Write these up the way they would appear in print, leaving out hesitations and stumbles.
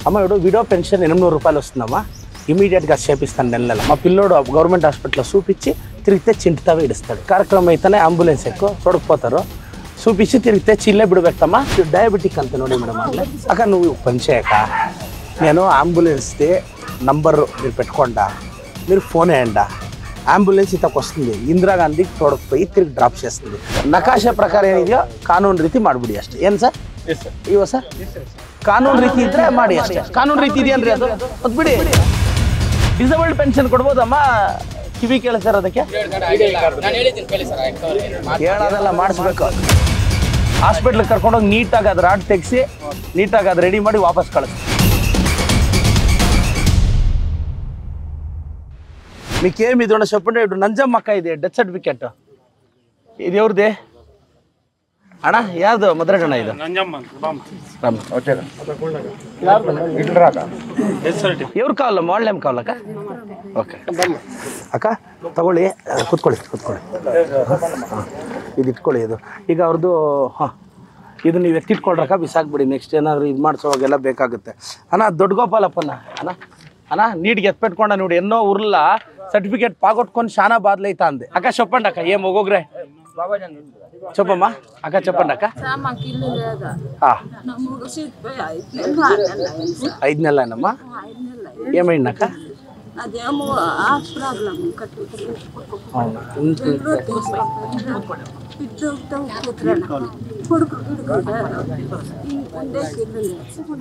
అమ్మ ఇప్పుడు widow pension 800 రూపాయలు వస్తుందమ్మా. ఇమీడియట్గా చేపిస్తాను నెలలో. మా పిల్లోడు గవర్నమెంట్ హాస్పిటల్లో చూపించి తిరిగితే చింటుతావే ఇడుస్తాడు. కార్యక్రమం అయితేనే అంబులెన్స్ ఎక్కువ తొడకపోతారు. చూపించి తిరిగితే చిల్లే బిడబెడతామా. డయాబెటిక్ అంత ನೋಡಿ మేడం అట్లా. అక్క నువ్వు పని చేయక నేను అంబులెన్స్ది నంబర్ మీరు పెట్టుకోండా, మీరు ఫోన్ వేయండా. అంబులెన్స్ ఇతకు ವಸ್ತುಂದಿ ಇಂದಿರಾಗಾಂಧಿಗೆ ತೊಡಗಿపోయి ತಿರುಗಿ ಡ್ರಾಪ್ చేస్తుంది. ನಕಾಶೆ ಪ್ರಕಾರ ಏನಿದೆಯೋ ಕಾನೂನು ರೀತಿ ಮಾಡಿಬಿಡಿ ಅಷ್ಟೇ. ಏನು ಸರ್? ಇವ ಸರ್ ಕಾನೂನು ರೀತಿ ಇದ್ರೆ ಮಾಡಿ ಅಷ್ಟೇ. ಕಾನೂನು ರೀತಿ ಇದೆಯನ್ರಿ ಅದು ಅದು ಬಿಡಿ. Disabled pension ಕೊಡ್ಬೋದಮ್ಮ? ಕಿವಿ ಕೇಳಿಸ್ತಾರ ಅದಕ್ಕೆ ಹೇಳೋದೆಲ್ಲ ಮಾಡಿಸ್ಬೇಕು. ಹಾಸ್ಪಿಟ್ಲಿಗೆ ಕರ್ಕೊಂಡೋಗಿ ನೀಟಾಗಿ ಅದು ರಾಡ್ ತೆಗೆಸಿ ನೀಟಾಗಿ ಅದು ರೆಡಿ ಮಾಡಿ ವಾಪಸ್ ಕಳಿಸಿ. మీకేమి ఇది చెప్పండి. ఇప్పుడు నంజమ్మక్క ఇది డెత్ సర్టిఫికేట్ ఇది ఎవరిది అಣ್ಣ? ಯಾವ್ದು ಮದ್ರಗಣ್ಣ ಇದು? ఎవరు కావాల? మోళ్ళేం కావాలక్క? ఓకే అక్క ತಗೊಳ್ಳಿ, ಕೂತ್ಕೊಳ್ಳಿ ಇದು ಇಟ್ಕೊಳ್ಳಿ. ಇದು ಈಗ ಅವ್ರದ್ದು ಹಾಂ, ಇದು ನೀವು ಎತ್ತಿಟ್ಕೊಳ್ರಕ್ಕ, ಬಿಸಾಕ್ಬಿಡಿ. ನೆಕ್ಸ್ಟ್ ಏನಾದರೂ ಇದು ಮಾಡಿಸೋವಾಗೆಲ್ಲ ಬೇಕಾಗುತ್ತೆ. ಅಣ್ಣ ದೊಡ್ಡ ಗೋಪಾಲಪ್ಪನ అన్న నీటికి ఎత్తిపెట్టుకోండి నువ్వు ఎన్నో ఊర్లో సర్టిఫికేట్ పాగొట్టుకొని చాలా బాధలు అవుతా అంది. అక్క చెప్పండి అక్క, ఏం ఒగోగ్రే చెప్పమ్మా. అక్క చెప్పండి అక్క. 5 నెలలమ్మా. ఏమైంది అక్క?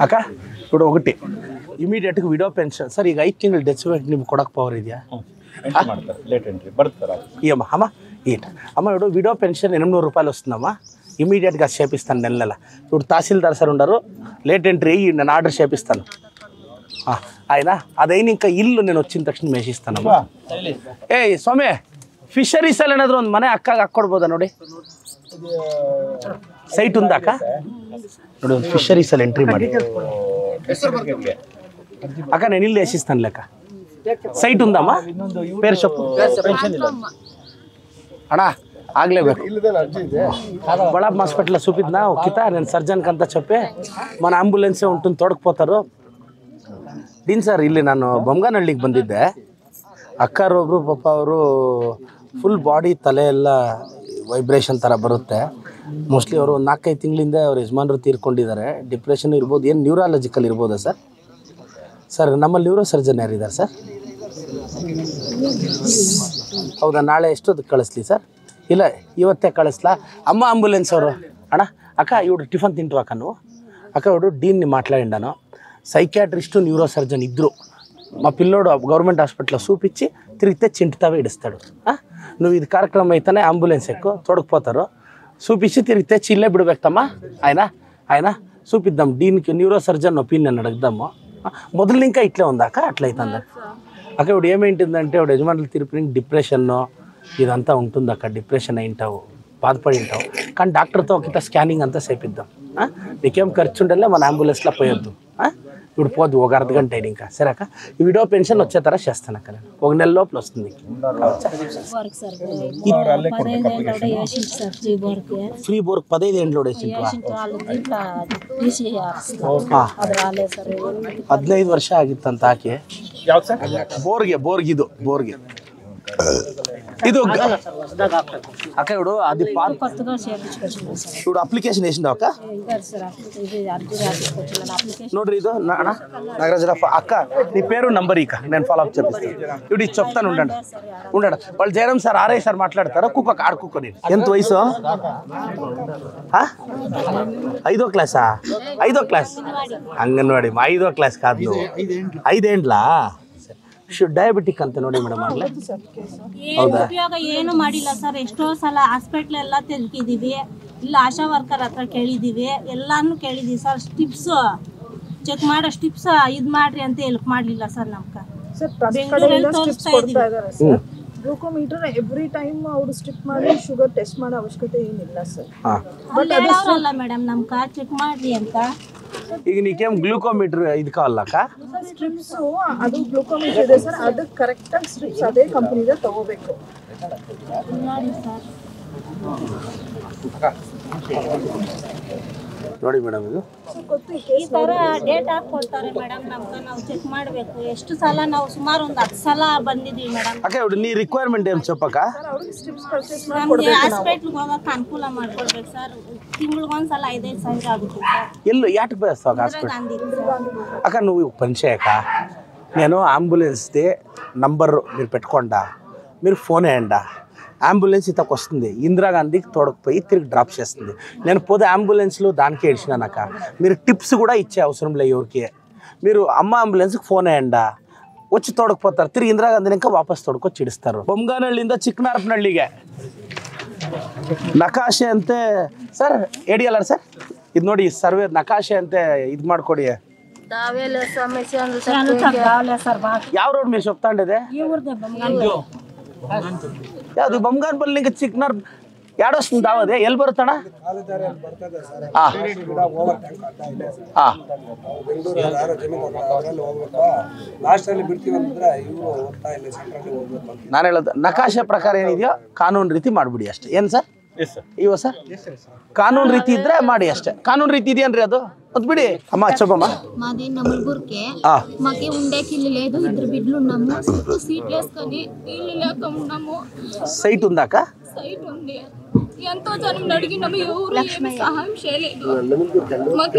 ಅಕ್ಕ ఇప్పుడు ఒకటి ಇಮಿಡಿಯೇಟ್ಗೆ ವಿಡೋ ಪೆನ್ಷನ್ ಸರ್. ಈಗ 5 ತಿಂಗಳು ಡೆತ್ ಸರ್ಟಿಫಿಕೇಟ್ ನಿಮ್ಗೆ ಕೊಡೋಕೆ ಪವರ್ ಇದೆಯಾ? ఏమా అమ్మ ఏంట అమ్మ ఇప్పుడు విడో పెన్షన్ 800 రూపాయలు వస్తుందమ్మా. ఇమీడియట్గా చేపిస్తాను నెల. ఇప్పుడు తహసీల్దార్ సార్ ఉండరు, లేట్ ఎంట్రీ అయ్యి నేను ఆర్డర్ చేపిస్తాను. ఆయన అదైన ఇంకా ఇల్లు నేను వచ్చిన తక్షಣ ಮೇಸಿಸ್ತಾನಮ್ಮ. ಸ್ವಾಮಿ ಫಿಶರೀಸ್ ಅಲ್ಲಿ ಏನಾದ್ರು ಒಂದು ಮನೆ ಅಕ್ಕಾಗ ಹಾಕ್ಕೊಡ್ಬೋದಾ ನೋಡಿ? ಸೈಟ್ ఉందా ಅಕ್ಕ? ನೋಡಿ ಒಂದು ಫಿಶರೀಸ್ ಅಲ್ಲಿ ಎಂಟ್ರಿ ಮಾಡಿ అక్క. నేను ఇల్లు వేసిస్తాను లెక్క. సైట్ ఉందమ్మా? పేరు చెప్పు అಣ್ಣ. ಆಗ್ಲೇಬೇಕು. బళాబ్ హాస్పిటల్లో చూపిద్దా కిత నేను సర్జన్కి అంతా చెప్పి మన అంబులెన్సే ఉంటుంది తోడకపోతారు. దీని ಸರ್ ಇಲ್ಲಿ ನಾನು ಬೊಮ್ಮನಹಳ್ಳಿಗೆ ಬಂದಿದ್ದೆ. ಅಕ್ಕರೊಬ್ಬರು ಪಾಪ ಅವರು ಫುಲ್ ಬಾಡಿ ತಲೆ ಎಲ್ಲ ವೈಬ್ರೇಷನ್ ಥರ ಬರುತ್ತೆ. ಮೋಸ್ಟ್ಲಿ ಅವರು ಒಂದು 4-5 ತಿಂಗಳಿಂದ ಅವ್ರ ಯಜಮಾನರು ತೀರ್ಕೊಂಡಿದ್ದಾರೆ. ಡಿಪ್ರೆಷನ್ ಇರ್ಬೋದು, ಏನು ನ್ಯೂರಾಲಜಿಕಲ್ ಇರ್ಬೋದಾ ಸರ್? ಸರ್ ನಮ್ಮಲ್ಲಿ ನ್ಯೂರೋ ಸರ್ಜನ್ ಯಾರಿದ್ದಾರೆ ಸರ್? ಹೌದಾ? ನಾಳೆ ಎಷ್ಟೊತ್ತಿಗೆ ಕಳಿಸ್ಲಿ ಸರ್? ಇಲ್ಲ ಇವತ್ತೇ ಕಳಿಸ್ಲಾ? అమ్మ అంబులెన్స్ ಅವರು అಣ್ಣ అక్క ఇవిడు టిఫిన్ తింటూ అక్క నువ్వు అక్క ఇవిడు డీన్ని మాట్లాడిండాను. సైకాట్రిస్టు న్యూరో సర్జన్ ఇద్దరు. మా పిల్లోడు గవర్నమెంట్ హాస్పిటల్లో చూపించి తిరిగితే చింటుతావే ఇడుస్తాడు. నువ్వు ఇది కార్యక్రమం అయితేనే అంబులెన్స్ ఎక్కువ తోడకపోతారు. చూపించి తిరిగితే చిల్లే బిడబెడతామా. ఆయన చూపిద్దాం. దీనికి న్యూరో సర్జన్ ఒపీనియన్ అడుగుదాము. మొదలు ఇంకా ఇట్లే ఉందా అక్క? అట్లయితుందా అక్క? ఇప్పుడు ఏమైంటుందంటే ఇప్పుడు యజమానులు తిరిపి డిప్రెషన్ను ఇదంతా ఉంటుంది అక్క. డిప్రెషన్ అయింటావు, బాధపడి ఉంటావు. కానీ డాక్టర్తో ఒక స్కానింగ్ అంతా చేపిద్దాం. నీకేం ఖర్చు ఉండాలే మన అంబులెన్స్లో పోయొద్దు. ఇప్పుడు పోద్దు ఒక అర్ధగంట అయింది ఇంకా. సరే అక్క ఈ విడో పెన్షన్ వచ్చే తర చేస్తాను అక్క. నేను 1 నెల లోపల వస్తుంది. ఫ్రీ ಬೋರ್ಗ್ 15 ఏండ్లో వేసింటు 15 ವರ್ಷ ಆಗಿತ್ತಂತ ಆಕೆ. ಬೋರ್ಗೆ ಇದು అక్క ఇప్పుడు అది ఇప్పుడు అప్లికేషన్ వేసిందా అక్క? ನೋಡ್ರಿ ಇದು నాగరాజరావు అక్క నీ పేరు నంబర్ ఇక నేను ఫాలో అప్ చేపిస్తాను. ఇప్పుడు ఇది చెప్తాను ఉండండి. వాళ్ళు జయరామ్ సార్ ఆర్ఐ సార్ మాట్లాడతారా? కుక్క ఆడుకుని ఎంత వయసు? 5వ క్లాసా? 5వ క్లాస్ అంగన్వాడి. మా 5వ క్లాస్ కాదు నువ్వు 5 ఏండ్లా? ಡಯಾಬಿಟಿಕ್ ಅಂತ ನೋಡಿ ಮೇಡಮ್. ಆಗಲೇ ಉಪಯೋಗ ಏನು ಮಾಡಿಲ್ಲ ಸರ್. ಎಷ್ಟೋ ಸಲ ಹಾಸ್ಪಿಟ್ಲ್ ಎಲ್ಲ ತಿಳ್ಕಿದೀವಿ, ಇಲ್ಲ ಆಶಾ ವರ್ಕರ್ ಹತ್ರ ಕೇಳಿದೀವಿ, ಎಲ್ಲಾನು ಕೇಳಿದೀವಿ ಸರ್. ಸ್ಟಿಪ್ಸ್ ಚೆಕ್ ಮಾಡೋ ಸ್ಟಿಪ್ಸ್ ಇದು ಮಾಡ್ರಿ ಅಂತ ಹೆಲ್ಪ್ ಮಾಡಲಿಲ್ಲ ಸರ್. ನಮ್ಗೆ ಬೆಂಗಳೂರಲ್ಲಿ ತೋರಿಸ್ತಾ ಇದೀವಿ. ಗ್ಲೂಕೋಮೀಟರ್ ಎವ್ರಿ ಟೈಮ್ ಅವರು ಸ್ಟಿಪ್ ಮಾಡಿ ಶುಗರ್ ಟೆಸ್ಟ್ ಮಾಡೋ ಅವಶ್ಯಕತೆ ಏನಿಲ್ಲ ಸರ್. ಬಟ್ ಹೇಳೋರಲ್ಲ ಮೇಡಮ್ ನಮ್ಗೆ ಚೆಕ್ ಮಾಡ್ರಿ ಅಂತ. ಈಗ ನೀಕೇಮ್ ಗ್ಲೂಕೋಮೀಟರ್ ಇದು ಕಾವಲ್ಲಕ್ಕ? ಸ್ಟ್ರಿಪ್ಸ್ ಅದು ಗ್ಲೂಕೋಮೀಟರ್ ಇದೆ ಸರ್. ಅದು ಕರೆಕ್ಟ್ ಆಗಿ ಸ್ಟ್ರಿಪ್ಸ್ ಅದೇ ಕಂಪನಿದ ತಗೋಬೇಕು. ನೋಡಿ ಸರ್ ನೋಡಿ ಮೇಡಮ್ ಇದು ಈ ಥರ ಡೇಟ್ ಹಾಕ್ಕೊಡ್ತಾರೆ ಮೇಡಮ್ ನಮ್ಗೆ ನಾವು ಚೆಕ್ ಮಾಡಬೇಕು ಎಷ್ಟು ಸಲ ನಾವು ಸುಮಾರು ಒಂದು 10 ಸಲ ಬಂದಿದ್ದೀವಿ ಮೇಡಮ್ ಅಕ್ಕ ಇವ್ರು ನೀ ರಿಕ್ವೈರ್ಮೆಂಟ್ ಏನು ಚೊಪ್ಪಕ್ಕ ಅವ್ರಿಗೆ ಸ್ಟ್ರಿಪ್ಸ್ ಪರ್ಚೇಸ್ ನಮಗೆ ಹಾಸ್ಪಿಟ್ಲ್ಗೆ ಹೋಗೋಕೆ ಅನುಕೂಲ ಮಾಡ್ಕೊಡ್ಬೇಕು ಸರ್ ತಿಂಗಳಿಗೊಂದ್ಸಲ 5-5 ಸಾವಿರ ಆಗುತ್ತೆ ಸರ್ ಎಲ್ಲೂ ಯಾಟಕ್ಕೆ ಬೇಸ್ತಾವ ಹಾಸ್ಪಿಟಲ್ ಗಾಂಧಿ అక్క నువ్వు పని చేయక నేను అంబులెన్స్ది నంబరు మీరు పెట్టుకోండా మీరు ఫోన్ వేయండా అంబులెన్స్ ఇతకు వస్తుంది ఇందిరాగాంధీకి తోడకపోయి తిరిగి డ్రాప్ చేస్తుంది నేను పోతే అంబులెన్స్లో దానికే ఇచ్చినానక్క మీరు టిప్స్ కూడా ఇచ్చే అవసరం లేదు ఎవరికి మీరు అమ్మ అంబులెన్స్కి ఫోన్ వేయండా వచ్చి తోడకపోతారు తిరిగి ఇందిరాగాంధీని ఇంకా వాపస్ తోడుకొచ్చి ఇಡಿಸ್ತಾರೆ ಬೊಮ್ಮಗಾನಹಳ್ಳಿಯಿಂದ ಚಿಕ್ಕನಾರಪನಹಳ್ಳಿಗೆ ನಕಾಶೆ ಅಂತೆ ಸರ್ ಹೇಳಿಯಲ್ಲ ಸರ್ ಇದು ನೋಡಿ ಸರ್ವೆ ನಕಾಶೆ ಅಂತೆ ಇದು ಮಾಡ್ಕೊಡಿ ಯಾವ ರೋಡ್ ಮೇಲೆ ಹೋಗ್ತಾಂಡಿದೆ ಯಾವುದು ಬೊಮ್ಮಗಾನಪಲ್ಲಿ ఇంకా ಚಿಕ್ಕನಾರ್ ಯಾಡೋಷ್ಟು ದಾವದೆ ಎಲ್ಲಿ ಬರುತ್ತಣ್ಣ ನಾನು ಹೇಳೋದು ನಕಾಶೆ ಪ್ರಕಾರ ಏನಿದೆಯೋ ಕಾನೂನು ರೀತಿ ಮಾಡಿಬಿಡಿ ಅಷ್ಟೇ ಏನು ಸರ್ ಇವ ಸರ್ ಕಾನೂನು ರೀತಿ ಇದ್ರೆ ಮಾಡಿ అಷ್ಟೇ కానూను రీతి ఇదేంద్రీ అది వద్దుబిడి అమ్మ చెప్పమ్మా మాది నమల్పూర్కే మాకి ఉండేకి ఇల్లు లేదు ఇద్దరు బిడ్డలు ఉన్నాము సీట్లు వేసుకొని ఇల్లు లేక ఉన్నాము సైట్ ఉందాక సైట్ ఉంది ఎంతో జనం అడిగినాము ఎవరు ఏమి సహాయం చేయలేదు మాకు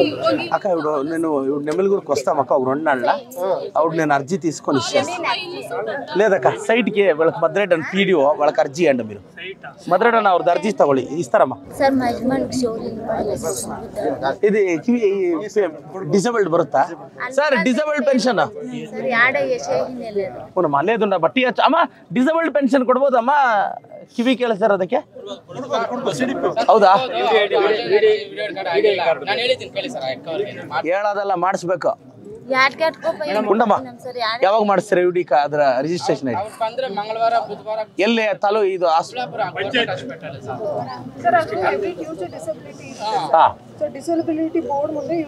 అక్క ఇప్పుడు నేను నెమ్మలగూరుకి వస్తామక్క ఒక 2 నాళ్ళ అప్పుడు నేను అర్జీ తీసుకొని ఇచ్చేస్తాను లేదక్క సైట్కి వాళ్ళకి మద్రెడ్ అని పీడిఓ వాళ్ళకి అర్జీ అండి మీరు మద్రెడ్ అని ಅವ್ರದ್ದು ಅರ್ಜಿ ತಗೊಳ್ಳಿ ಇಸ್ತಾರಮ್ಮ ಸರ್ మా యజమానికి ఇది డిసేబుల్డ్ బరుత్తా సార్ డిసేబుల్డ్ పెన్షన్ ಸರ್ ಯಾಡ ಯಶೇಹಿನೇ లేదు అవునమ్మా లేదుండ బట్టి అమ్మ డిసేబుల్డ్ పెన్షన్ ಕೊಡ್ಬೋದಮ್ಮ ಕಿವಿ ಕೇಳಿಸ್ತಾರ ಅದಕ್ಕೆ ಹೌದಾ ಹೇಳೋದೆಲ್ಲ ಮಾಡಿಸ್ಬೇಕು ಉಂಡಮ್ಮ ಯಾವಾಗ ಮಾಡಿಸ್ತೀರಾ ಯುಡಿ ಅದರ ರಿಜಿಸ್ಟ್ರೇಷನ್ ಐಡಿ ಎಲ್ಲಿ ತಾಲೂ ಇದು డిసెబిలిటీ బోర్డు ముందే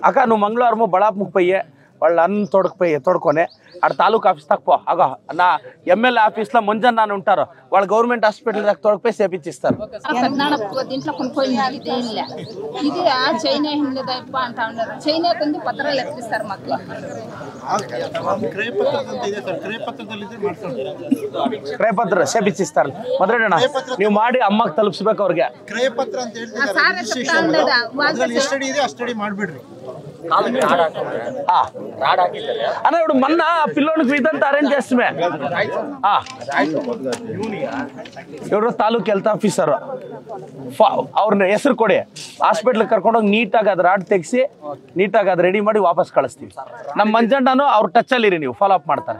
అక్క నువ్వు మంగళవారము బళాపుకు పోయి వాళ్ళు అన్న తోడుకొని ఆడ తాలూకు ఆఫీస్ తక్కువ అగ నా ఎమ్మెల్యే ఆఫీస్లో ముంజన్ నాన్న ఉంటారు వాళ్ళు గవర్నమెంట్ హాస్పిటల్ దాకా తోడుకుపోయి చేపించిస్తారు దీంట్లో కొనుక్కోవాలి ఇదేంలే ఇది చైనా హిందీదప్ప అంటా ఉన్నారు చైనా కొంది పత్రాలు ఎత్తిస్తారు మాకు ಕ್ರಯಪತ್ರ ಸೇಪಿಸಿಸ್ತಾರಲ್ಲ ಮದ್ರಣ್ಣ ನೀವು ಮಾಡಿ ಅಮ್ಮಗೆ ತಲುಪಿಸ್ಬೇಕು ಅವ್ರಿಗೆ ಕ್ರಯಪತ್ರ ಅಂತ ಹೇಳ್ತಾರೆ ಮಾಡ್ಬಿಡ್ರಿ అన్న ఇప్పుడు మొన్న పిల్లోనికి ఇదంతా అరేంజ్ చేస్తామే ಇವರು ತಾಲೂಕು ಹೆಲ್ತ್ ಆಫೀಸರ್ ಅವ್ರನ್ನ ಹೆಸರು ಕೊಡಿ ಹಾಸ್ಪಿಟ್ಲಿಗೆ ಕರ್ಕೊಂಡೋಗಿ ನೀಟಾಗಿ ಅದು ರಾಡ್ ತೆಗಿಸಿ ನೀಟಾಗಿ ಅದು ರೆಡಿ ಮಾಡಿ ವಾಪಸ್ ಕಳಿಸ್ತೀವಿ ನಮ್ಮ ಮಂಜಣ್ಣನು ಅವ್ರ ಟಚಲ್ಲಿರಿ ನೀವು ಫಾಲೋ ಅಪ್ ಮಾಡ್ತಾರೆ